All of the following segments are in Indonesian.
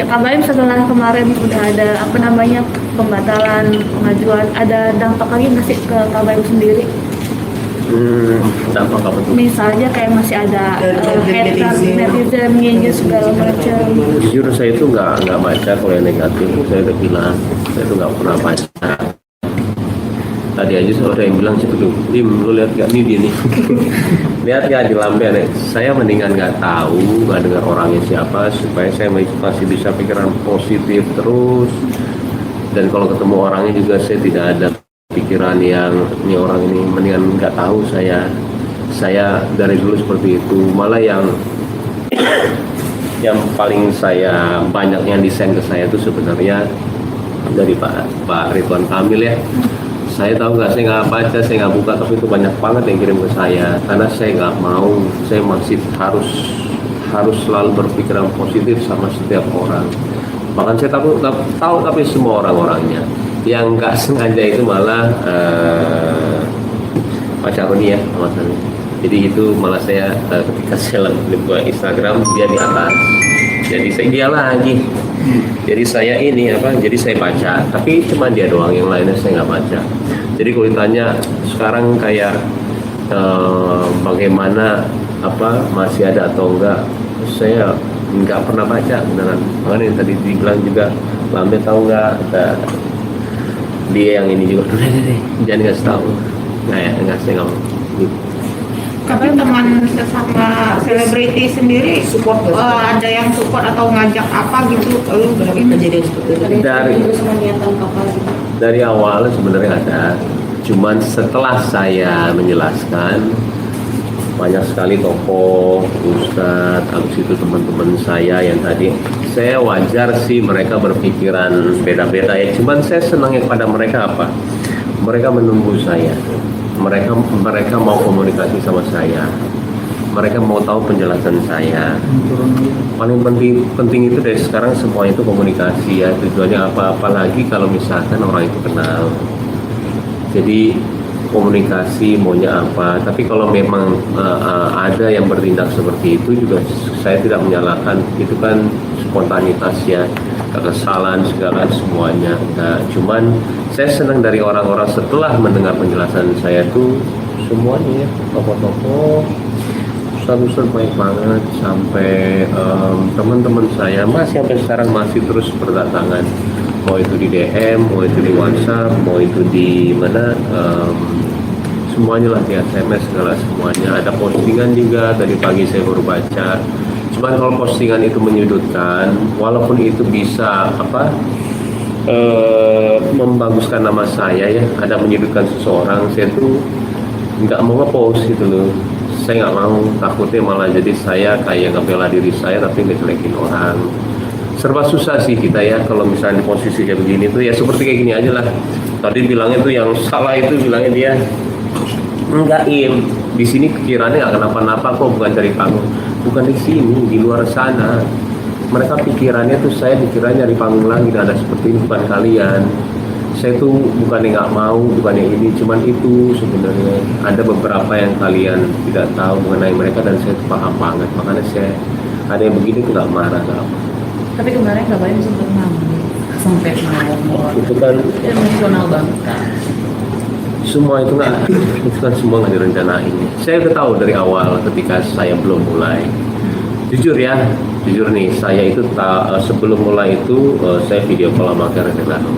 Kabaim setelah kemarin udah ada apa namanya pembatalan pengajuan, ada dampak lagi nggak sih ke Kabaim sendiri? Dampak apa tuh? Misalnya kayak masih ada netizen ngejelas segala macam. Jujur saya itu nggak baca kalau yang negatif. Saya udah bilang saya itu nggak pernah baca. Tadi aja ada yang bilang situ tuh, Dim, lu lihat gak nih dia nih? Lihat gak di lampion? Saya mendingan nggak tahu, nggak dengar orangnya siapa, supaya saya masih bisa pikiran positif terus. Dan kalau ketemu orangnya juga saya tidak ada pikiran yang ini orang ini, mendingan nggak tahu saya. Saya dari dulu seperti itu. Malah yang paling saya banyak yang desain ke saya itu sebenarnya dari Pak Ridwan Kamil ya. Saya tahu nggak, saya nggak baca, saya nggak buka, tapi itu banyak banget yang kirim ke saya. Karena saya nggak mau, saya masih harus selalu berpikiran positif sama setiap orang. Bahkan saya tahu tapi semua orang-orangnya. Yang nggak sengaja itu malah Pak Caroni ya, maksudnya. Jadi itu malah saya ketika saya buka Instagram dia di atas. Jadi dia lagi. Jadi saya jadi saya baca, tapi cuma dia doang, yang lainnya saya nggak baca. Jadi kalau ditanya sekarang kayak bagaimana masih ada atau enggak, saya nggak pernah baca beneran. Makanya yang tadi dibilang juga, Lambe tahu nggak dia yang ini juga, jangan ngasih tahu. Nggak saya nggak. Tapi teman sesama selebriti sendiri support ada yang support atau ngajak apa gitu lu kejadian seperti itu dari awal sebenarnya ada, cuman setelah saya menjelaskan banyak sekali tokoh, ustadz, habis itu teman-teman saya yang tadi, saya wajar sih mereka berpikiran beda-beda ya, cuman saya senangnya pada mereka apa? Mereka menunggu saya. Mereka mau komunikasi sama saya, mereka mau tahu penjelasan saya. Paling penting itu dari sekarang semuanya itu komunikasi ya, tujuannya apalagi kalau misalkan orang itu kenal. Jadi komunikasi maunya apa, tapi kalau memang ada yang bertindak seperti itu juga saya tidak menyalahkan, itu kan spontanitas ya, kekesalan segala semuanya. Nah, cuman saya senang dari orang-orang setelah mendengar penjelasan saya tuh semuanya ya, tokoh-tokoh, ustaz-ustaz baik banget, sampai teman-teman saya sampai sekarang masih terus berdatangan, mau itu di DM, mau itu di WhatsApp, mau itu di mana, semuanya lah, di SMS segala semuanya. Ada postingan juga tadi pagi saya baru baca. Cuman kalau postingan itu menyudutkan, walaupun itu bisa membaguskan nama saya ya, ada menyudutkan seseorang, saya tuh nggak mau nge-post gitu loh. Saya nggak mau, takutnya malah jadi saya kayak ngebela diri saya tapi ngejelekin orang. Serba susah sih kita ya kalau misalnya di posisi kayak begini tuh ya, seperti kayak gini aja lah. Tadi bilangnya tuh yang salah itu bilangnya dia enggak, di sini pikirannya nggak kenapa-napa kok, bukan cari panggung, bukan di sini, di luar sana. Mereka pikirannya tuh, saya pikirannya nyari panggung lagi, ada seperti ini, bukan kalian. Saya tuh bukannya nggak mau, bukannya ini, cuman itu sebenarnya ada beberapa yang kalian tidak tahu mengenai mereka dan saya paham banget, makanya saya ada yang begini tuh nggak marah nggak apa. Tapi kemarin Kabaim sempat sampai mau Itu kan emosional banget kan. semua itu kan semua nggak direncanain. Saya udah tahu dari awal ketika saya belum mulai. Jujur nih, saya itu sebelum mulai itu saya video call sama Karen Delano.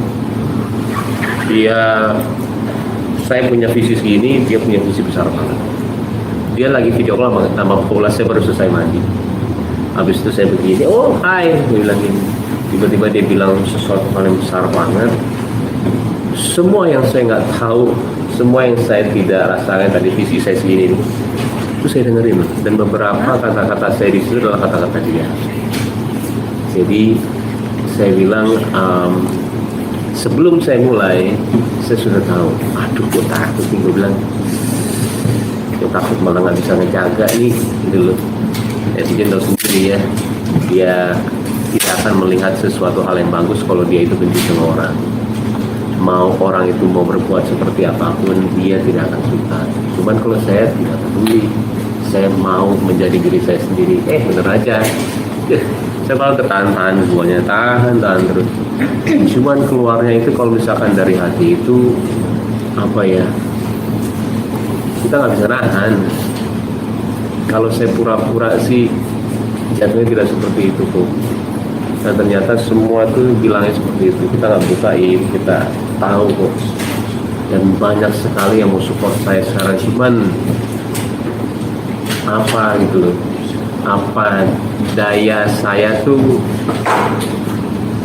Saya punya visi segini, dia punya visi besar banget. Dia lagi video call sama Paula, saya baru selesai mandi. Habis itu saya begini, oh hai, dia bilang gini. Tiba-tiba dia bilang sesuatu hal yang besar banget. Semua yang saya nggak tahu, semua yang saya tidak rasakan tadi, visi saya segini nih, itu saya dengerin, dan beberapa kata-kata saya di situ adalah kata-kata dia. Jadi saya bilang sebelum saya mulai saya sudah tahu, aduh gue takut nih, gue bilang gue takut malah nggak bisa ngejaga nih gitu loh. Dia tahu sendiri ya, dia tidak akan melihat sesuatu hal yang bagus kalau dia itu benci sama orang. Mau orang itu mau berbuat seperti apapun, dia tidak akan suka. Cuman kalau saya tidak peduli, saya mau menjadi diri saya sendiri. Bener aja. Saya kalau ketahan semuanya, tahan terus. Cuman keluarnya itu kalau misalkan dari hati itu apa ya, kita nggak bisa nahan. Kalau saya pura-pura sih jatuhnya tidak seperti itu tuh. Dan ternyata semua tuh bilangnya seperti itu. Kita nggak bukain, kita tahu kok. Dan banyak sekali yang mau support saya sekarang, cuman apa gitu loh, apa daya saya tuh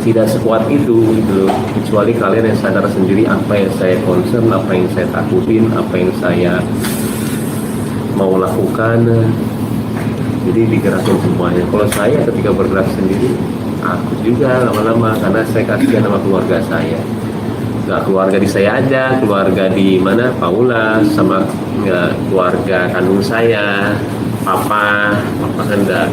tidak sekuat itu gitu loh. Kecuali kalian yang sadar sendiri apa yang saya concern, apa yang saya takutin, apa yang saya mau lakukan. Jadi digerakin semuanya. Kalau saya ketika bergerak sendiri, aku juga lama-lama, karena saya kasihan sama keluarga saya. Nggak keluarga di saya aja, keluarga di mana, Paula, sama nggak keluarga kandung saya, papa kan udah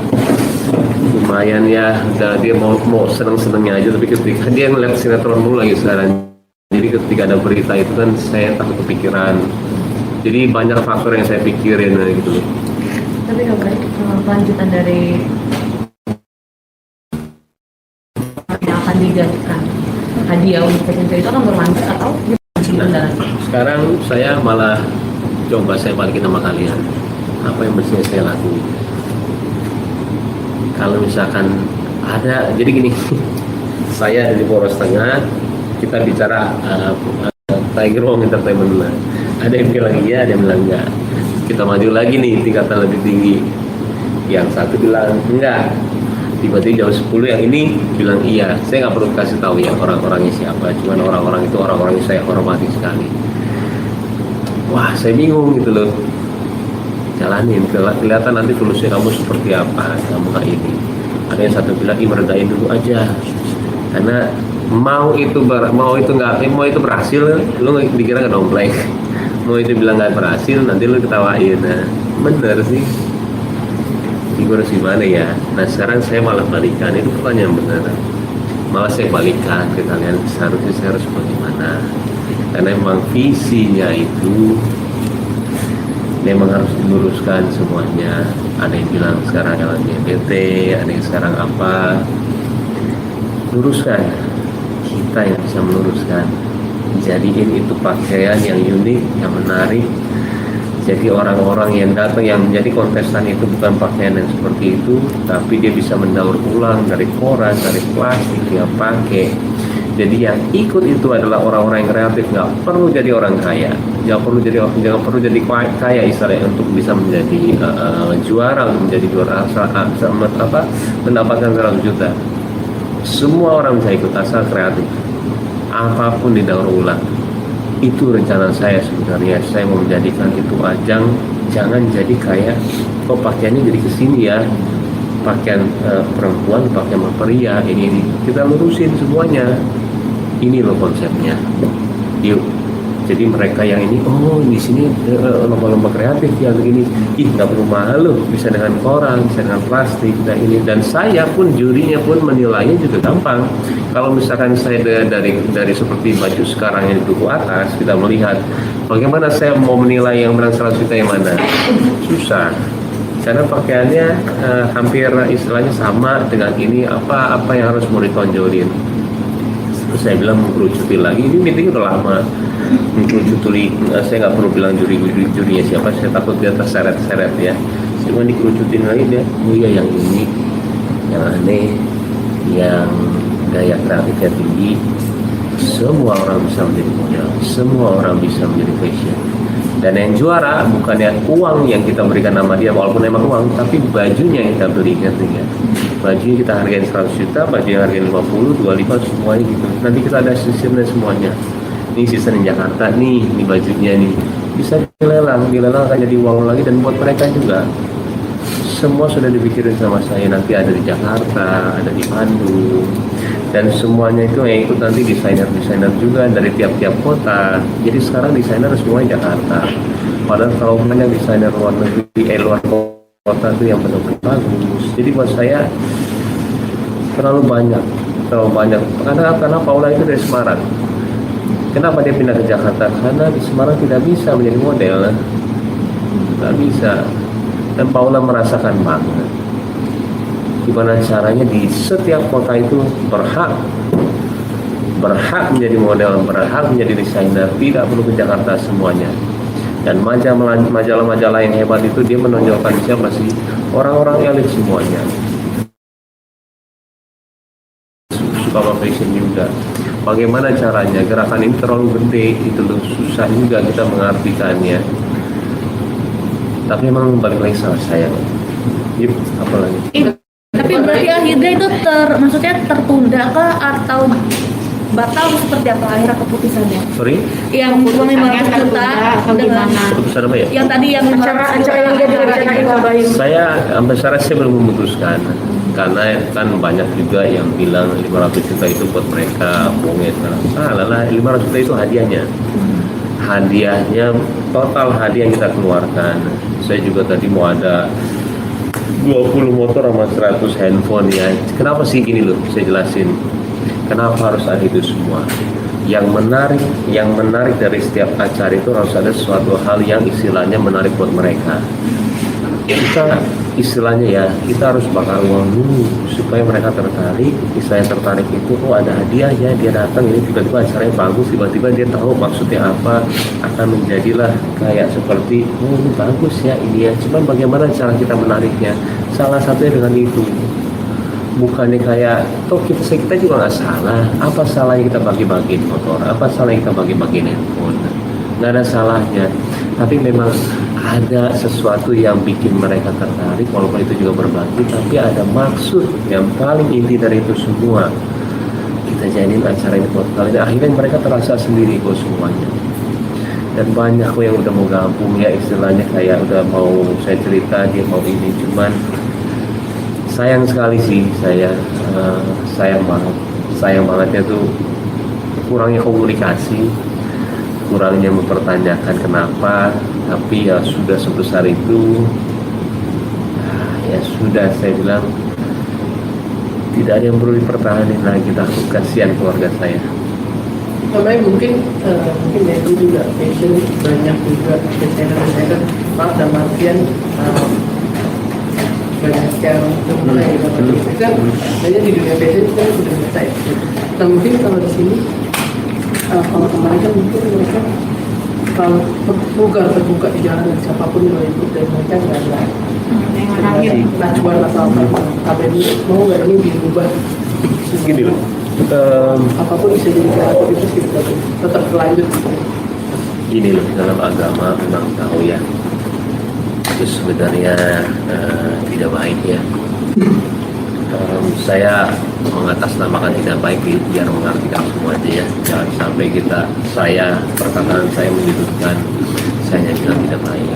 lumayan ya, udah dia mau seneng-senengnya aja, tapi ketika dia ngeliat sinetron dulu lagi sekarang, jadi ketika ada berita itu kan saya takut kepikiran. Jadi banyak faktor yang saya pikirin gitu. Tapi kalau kelanjutan dari yang akan digantikan hadiah untuk fashion show itu akan berlanjut atau Nah, sekarang saya malah coba saya balikin sama kalian apa yang mestinya saya lakukan. Kalau misalkan ada, jadi gini, saya dari Poros Tengah, kita bicara Tiger Wong Entertainment dulu. Ada yang bilang iya, ada yang bilang enggak. Kita maju lagi nih, tingkatan lebih tinggi. Yang satu bilang enggak, tiba-tiba jam 10 yang ini bilang iya. Saya nggak perlu kasih tahu ya orang-orangnya siapa, cuman orang-orang itu orang-orang yang saya hormati sekali. Wah, saya bingung gitu loh. Jalanin, kelihatan nanti tulusnya kamu seperti apa, kamu kayak ini. Ada yang satu bilang, meredain dulu aja, karena mau itu berhasil, lu dikira nggak dompleng. Mau itu bilang nggak berhasil, nanti lu ketawain. Nah, bener sih. Ibu harus gimana ya? Nah sekarang saya malah balikan, itu pertanyaan benar. Malah saya balikan ke kalian, seharusnya saya harus bagaimana? Karena memang visinya itu memang harus diluruskan semuanya. Ada yang bilang sekarang ada LGBT, ada yang sekarang apa? Luruskan, kita yang bisa meluruskan. Jadiin itu pakaian yang unik, yang menarik. Jadi orang-orang yang datang, yang menjadi kontestan itu bukan pakaian yang seperti itu, tapi dia bisa mendaur ulang dari koran, dari plastik dia pakai. Jadi yang ikut itu adalah orang-orang yang kreatif, nggak perlu jadi orang kaya, jangan perlu jadi kaya istilahnya untuk bisa menjadi juara, menjadi juara mendapatkan 100 juta. Semua orang bisa ikut asal kreatif, apapun didaur ulang. Itu rencana saya sebenarnya. Saya mau menjadikan itu ajang, jangan jadi kayak kok pakaiannya jadi kesini ya, pakaian perempuan, pakaian pria, ini kita lurusin semuanya. Ini loh konsepnya. Yuk. Jadi mereka yang ini, oh di sini lomba-lomba kreatif ya begini, nggak perlu mahal loh, bisa dengan koran, bisa dengan plastik, dan ini. Dan saya pun jurinya pun menilainya juga gampang. Kalau misalkan saya dari seperti baju sekarang yang di duku atas, kita melihat bagaimana saya mau menilai yang menang 100 juta yang mana, susah. Karena pakaiannya hampir istilahnya sama dengan ini, apa yang harus mau ditonjolin. Terus saya bilang mengkerucutin lagi, ini meeting udah lama. Saya nggak perlu bilang jurinya siapa, saya takut dia terseret-seret ya. Cuma dikerucutin lagi dia, oh iya yang ini, yang aneh, yang gaya kreatifnya tinggi. Semua orang bisa menjadi model, semua orang bisa menjadi fashion. Dan yang juara bukannya uang yang kita berikan nama dia, walaupun memang uang, tapi bajunya yang kita belikan ya. Bajunya kita hargain 100 juta, baju yang hargain 50, 25, semuanya gitu. Nanti kita ada sistemnya semuanya. Ini sistem di Jakarta nih, ini bajunya nih. Bisa dilelang akan jadi uang lagi, dan buat mereka juga. Semua sudah dipikirin sama saya, nanti ada di Jakarta, ada di Bandung. Dan semuanya itu yang ikut nanti desainer juga dari tiap-tiap kota. Jadi sekarang desainer semuanya Jakarta. Padahal kalau banyak desainer luar negeri, luar kota itu yang benar-benar bagus. Jadi buat saya terlalu banyak. Karena Paula itu dari Semarang. Kenapa dia pindah ke Jakarta? Karena di Semarang tidak bisa menjadi model, tidak bisa. Dan Paula merasakan banget. gimana caranya di setiap kota itu berhak menjadi model, berhak menjadi desainer, tidak perlu ke Jakarta semuanya. Dan majalah-majalah yang hebat itu dia menonjolkan siapa sih orang-orang elit semuanya. Suka fashion juga. Bagaimana caranya? Gerakan ini terlalu gede, itu susah juga kita mengartikannya. Tapi memang balik lagi salah saya. Yuk, apa lagi? Tapi berarti akhirnya itu maksudnya tertunda kah atau batal seperti apa akhirnya keputusannya? Sorry? Yang uang 500 juta dengan Keputusan apa ya? yang tadi yang acara yang dia direncanain ngapain? Saya sampai sekarang saya belum memutuskan. Karena kan banyak juga yang bilang 500 juta itu buat mereka bonget. Lala 500 juta itu hadiahnya. Hadiahnya total hadiah yang kita keluarkan. Saya juga tadi mau ada 20 motor sama 100 handphone ya. Kenapa sih gini loh? Saya jelasin. Kenapa harus ada itu semua? Yang menarik dari setiap acara itu harus ada sesuatu hal yang istilahnya menarik buat mereka. Kita istilahnya ya, kita harus bakar uang dulu supaya mereka tertarik. Istilahnya tertarik itu, oh ada hadiah ya, dia datang ini tiba-tiba acaranya bagus, tiba-tiba dia tahu maksudnya apa, akan menjadilah kayak seperti oh ini bagus ya ini ya. Cuman bagaimana cara kita menariknya? Salah satunya dengan itu. Bukannya kayak toh kita juga nggak salah. Apa salahnya kita bagi-bagiin motor? Apa salahnya kita bagi-bagiin handphone? Nggak ada salahnya. Tapi memang ada sesuatu yang bikin mereka tertarik, walaupun itu juga berbagi, tapi ada maksud yang paling inti dari itu semua. Kita jadiin acara ini buat kalian. Akhirnya mereka terasa sendiri kok semuanya. Dan banyak kok yang udah mau gabung ya, istilahnya kayak udah mau saya cerita dia mau ini, cuman sayang sekali sih sayang bangetnya tuh kurangnya komunikasi, kurangnya mempertanyakan kenapa. Tapi ya sudah sebesar itu, ya sudah saya bilang tidak ada yang perlu dipertahankan lagi. Takut kasihan keluarga saya. Namanya mungkin itu juga fashion banyak juga desainer Pak dan Martian banyak yang mulai kan banyak di dunia fashion kan sudah selesai. Nah mungkin kalau di sini kalau kemarin kan mungkin mereka kalau terbuka di jalan dan siapapun yang ikut dan mereka nggak ada acuan atau apa ini mau nggak ini diubah Gini loh, apapun bisa jadi kreatif itu sih tetap berlanjut. Gini loh, dalam agama memang tahu ya, itu sebenarnya tidak baik ya. Saya mengatasnamakan tidak baik biar mengartikan semua aja ya. Jangan sampai perkataan saya menyudutkan, saya bilang tidak baik.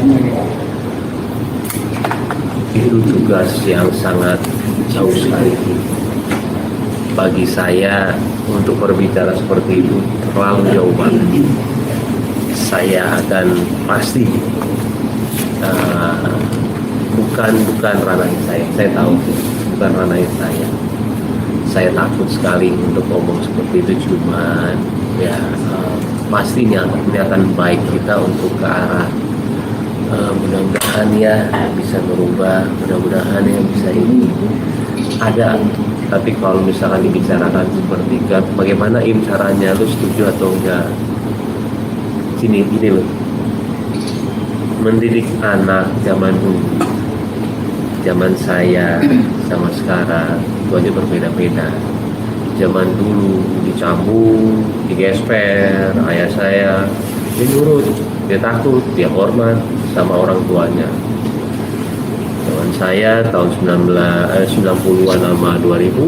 Itu tugas yang sangat jauh sekali. Bagi saya untuk berbicara seperti itu terlalu jauh banget. Saya akan pasti bukan ranah saya tahu bukan ranah saya takut sekali untuk ngomong seperti itu, cuman ya pastinya ini akan baik kita untuk ke arah mudah-mudahan ya bisa berubah, mudah-mudahan ya bisa ini ada. Tapi kalau misalkan dibicarakan seperti kan bagaimana caranya, lu setuju atau enggak? Ini loh, mendidik anak zaman dulu, zaman saya sama sekarang itu aja berbeda-beda. Zaman dulu dicambuk, digesper, ayah saya dia nurut, dia takut, dia hormat sama orang tuanya. Zaman saya tahun 90-an sama 2000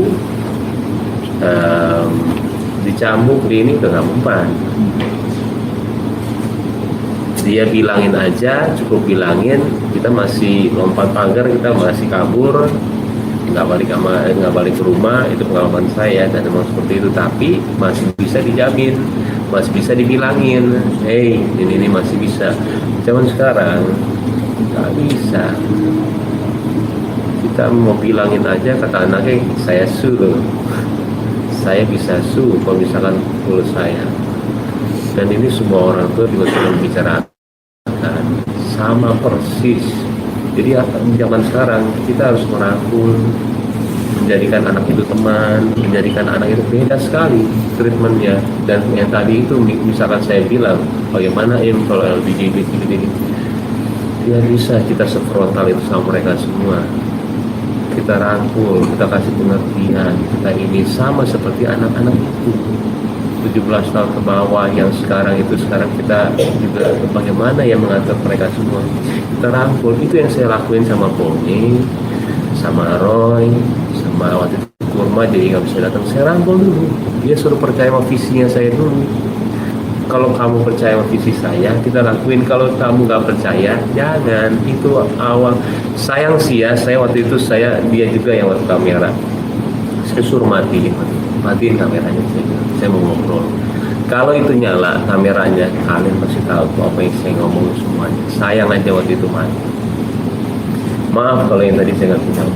dicambuk di ini udah gak mempan. Dia bilangin aja, cukup bilangin, kita masih lompat pagar, kita masih kabur, nggak balik ke rumah. Itu pengalaman saya dan memang seperti itu. Tapi masih bisa dijamin, masih bisa dibilangin, hey ini masih bisa. Zaman sekarang nggak bisa. Kita mau bilangin aja, kata anaknya saya suruh, saya bisa kalau misalkan pukul saya. Dan ini semua orang tua juga sudah membicarakan sama persis. Jadi zaman sekarang kita harus merangkul, menjadikan anak itu teman, menjadikan anak itu beda sekali treatmentnya. Dan yang tadi itu misalkan saya bilang bagaimana kalau LGBT ini tidak bisa kita sefrontal itu sama mereka semua. Kita rangkul, kita kasih pengertian, kita ini sama seperti anak-anak itu 17 tahun ke bawah yang sekarang kita juga bagaimana yang mengatur mereka semua. Kita rangkul, itu yang saya lakuin sama Pony, sama Roy, sama waktu itu Kurma jadi nggak bisa datang. Saya rangkul dulu, dia suruh percaya sama visinya saya dulu. Kalau kamu percaya sama visi saya, kita lakuin. Kalau kamu nggak percaya, jangan. Itu awal. Sayang sih ya, saya waktu itu dia juga yang waktu kamera. Saya suruh matiin kameranya. Saya mau ngobrol. Kalau itu nyala kameranya, kalian pasti tahu apa yang saya ngomong semuanya. Sayang aja waktu itu mati. Maaf kalau yang tadi saya nggak bilang.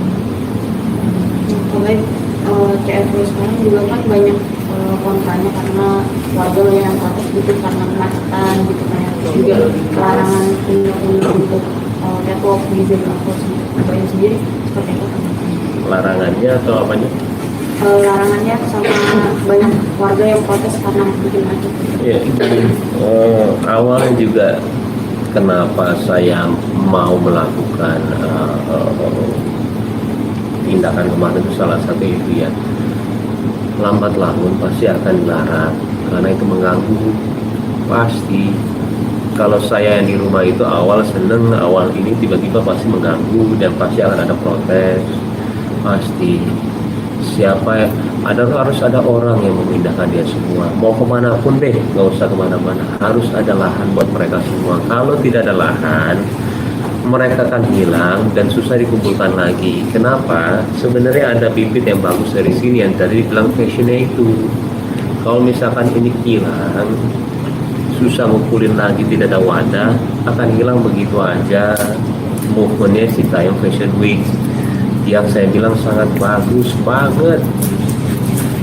Kalau CFW sekarang juga kan banyak kontranya karena warga yang protes gitu karena kemacetan gitu kan, juga larangan undang-undang untuk catwalk di Zebra Cross sendiri seperti itu kan? Larangannya atau apanya? Larangannya sama banyak warga yang protes karena bikin macet. Ya, awalnya juga kenapa saya mau melakukan tindakan kemarin itu salah satu itu ya, lambat laun pasti akan dilarang karena itu mengganggu pasti. Kalau saya yang di rumah itu awal seneng, awal ini tiba-tiba pasti mengganggu dan pasti akan ada protes pasti. Harus ada orang yang memindahkan dia semua, mau kemanapun deh, nggak usah kemana-mana, harus ada lahan buat mereka semua. Kalau tidak ada lahan, mereka akan hilang dan susah dikumpulkan lagi. Kenapa? Sebenarnya ada bibit yang bagus dari sini yang tadi dibilang fashionnya itu. Kalau misalkan ini hilang, susah ngumpulin lagi, tidak ada wadah, akan hilang begitu aja. Movementnya si Citayam Fashion Week yang saya bilang sangat bagus banget.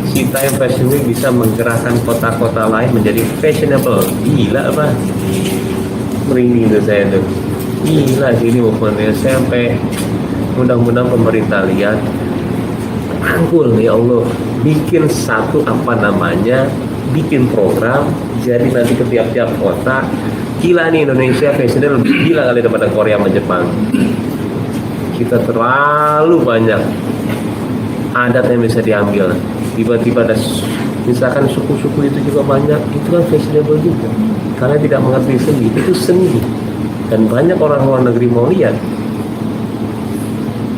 Si Citayam Fashion Week bisa menggerakkan kota-kota lain menjadi fashionable. Gila apa? Merinding tuh saya tuh. Gila sih ini movementnya, sampai mudah-mudahan pemerintah lihat, rangkul ya Allah, bikin bikin program, jadi nanti ke tiap-tiap kota. Gila nih Indonesia fashionnya lebih gila kali daripada Korea sama Jepang. Kita terlalu banyak adat yang bisa diambil. Tiba-tiba ada misalkan suku-suku itu juga banyak, itu kan fashionable juga. Karena tidak mengerti seni, itu seni. Dan banyak orang luar negeri mau lihat.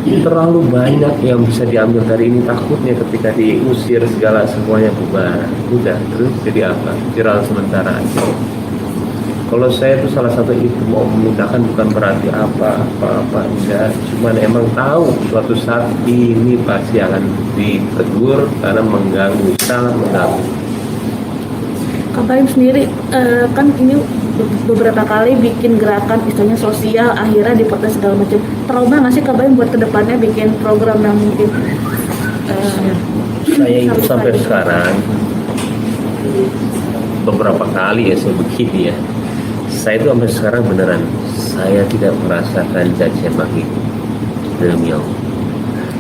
Terlalu banyak yang bisa diambil dari ini, takutnya ketika diusir semuanya bubar. Udah, terus jadi apa? Viral sementara aja. Kalau saya itu salah satu itu mau memudahkan, bukan berarti apa enggak. Cuman emang tahu suatu saat ini pasti akan ditegur karena mengganggu, sangat mengganggu. Kak Baim sendiri kan ini beberapa kali bikin gerakan istilahnya sosial, akhirnya diprotes segala macam. Trauma nggak sih Kak Baim buat kedepannya bikin program yang mungkin saya itu sampai sekarang beberapa kali ya saya begini ya, saya itu sampai sekarang beneran saya tidak merasakan cacian maki demi Allah.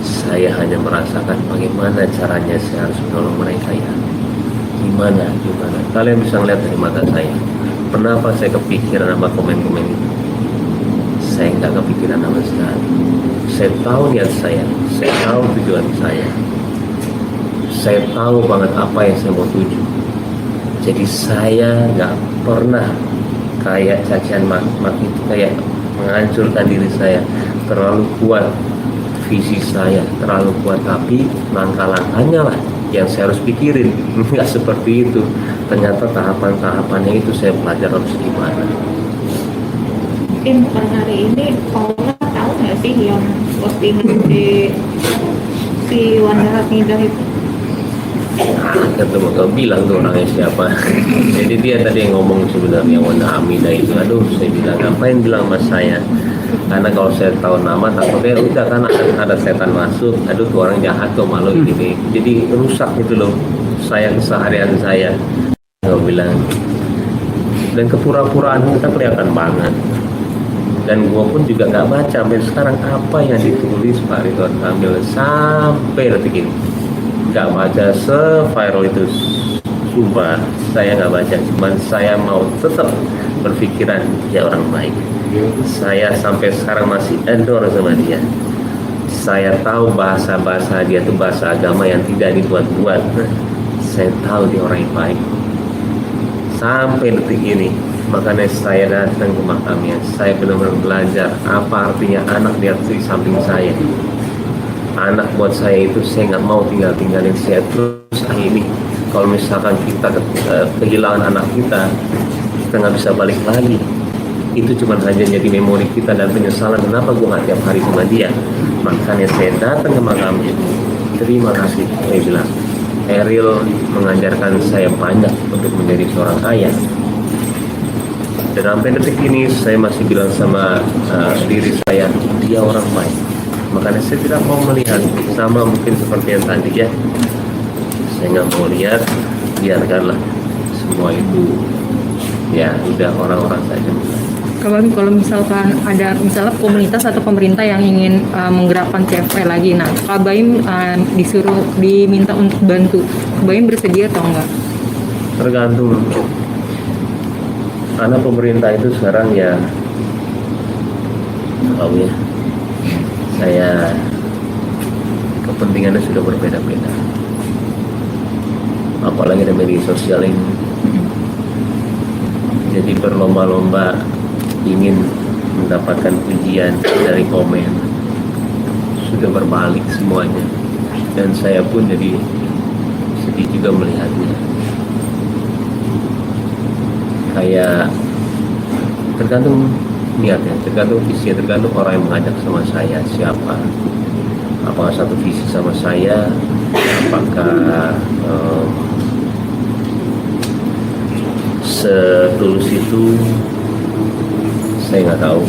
Saya hanya merasakan bagaimana caranya saya harus menolong mereka ya. Gimana kalian bisa lihat dari mata saya. Kenapa saya kepikiran sama komen-komen itu? Saya nggak kepikiran sama sekali. Saya tahu niat saya tahu tujuan saya tahu banget apa yang saya mau tuju. Jadi saya nggak pernah kayak cacian maki itu kayak menghancurkan diri saya. Terlalu kuat visi saya, terlalu kuat, tapi langkah-langkahnya lah yang saya harus pikirin. Nggak seperti itu. Ternyata tahapan-tahapannya itu saya belajar harus gimana. Mungkin bukan hari ini, Paula tahu nggak sih yang postingan si Wanda Hamidah itu? Ketemu kau bilang tuh orangnya siapa. Jadi dia tadi yang ngomong sebenarnya Wanda Hamidah itu. Aduh, saya bilang ngapain bilang sama saya? Karena kalau saya tahu nama takutnya udah kan ada setan masuk. Aduh, tuh orang jahat tuh malu gini. Jadi rusak gitu loh saya keseharian saya. Kau bilang dan kepura-puraan kita kelihatan banget. Dan gue pun juga nggak baca sampai sekarang apa yang ditulis Pak Ridwan Kamil sampai detik ini. Nggak baca se-viral itu, sumpah saya nggak baca. Cuman saya mau tetap berpikiran dia orang baik. Saya sampai sekarang masih adore sama dia. Saya tahu bahasa-bahasa dia itu bahasa agama yang tidak dibuat-buat. Saya tahu dia orang yang baik. Sampai detik ini, makanya saya datang ke makamnya. Saya benar-benar belajar apa artinya anak di samping saya. Anak buat saya itu saya nggak mau tinggalin saya terus ini. Kalau misalkan kita kehilangan anak kita nggak bisa balik lagi. Itu cuma hanya jadi memori kita dan penyesalan kenapa gue nggak tiap hari sama dia. Makanya saya datang ke makamnya. Terima kasih, saya bilang. Eril mengajarkan saya banyak untuk menjadi seorang ayah. Dan sampai detik ini saya masih bilang sama diri saya, dia orang baik. Makanya saya tidak mau melihat sama mungkin seperti yang tadi ya. Saya nggak mau lihat, biarkanlah semua itu ya udah orang-orang saja. Kalau misalkan ada misalnya komunitas atau pemerintah yang ingin menggerakkan CFW lagi, nah Kak Baim diminta untuk bantu, Kak Baim bersedia atau enggak? Tergantung. Karena pemerintah itu sekarang ya, tahu ya, saya kepentingannya sudah berbeda-beda. Apalagi di media sosial ini, jadi berlomba-lomba ingin mendapatkan pujian dari komen, sudah berbalik semuanya, dan saya pun jadi sedih juga melihatnya. Kayak tergantung niatnya, tergantung visinya, tergantung orang yang mengajak sama saya siapa. Apakah satu visi sama saya, apakah setulus itu, saya nggak tahu.